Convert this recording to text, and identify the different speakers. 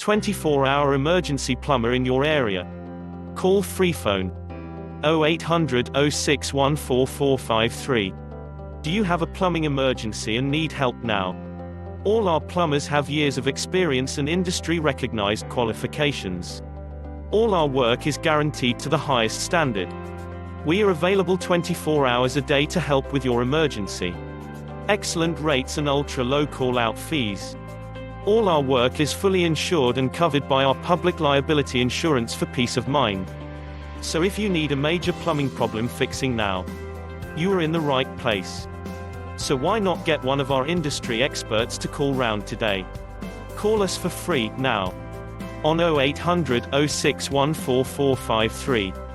Speaker 1: 24-hour emergency plumber in your area. Call free phone 0800 06144453. Do you have a plumbing emergency and need help now? All our plumbers have years of experience and industry-recognized qualifications. All our work is guaranteed to the highest standard. We are available 24 hours a day to help with your emergency. Excellent rates and ultra-low call-out fees. All our work is fully insured and covered by our public liability insurance for peace of mind. So if you need a major plumbing problem fixing now, you are in the right place. So why not get one of our industry experts to call round today? Call us for free now on 0800 06144453.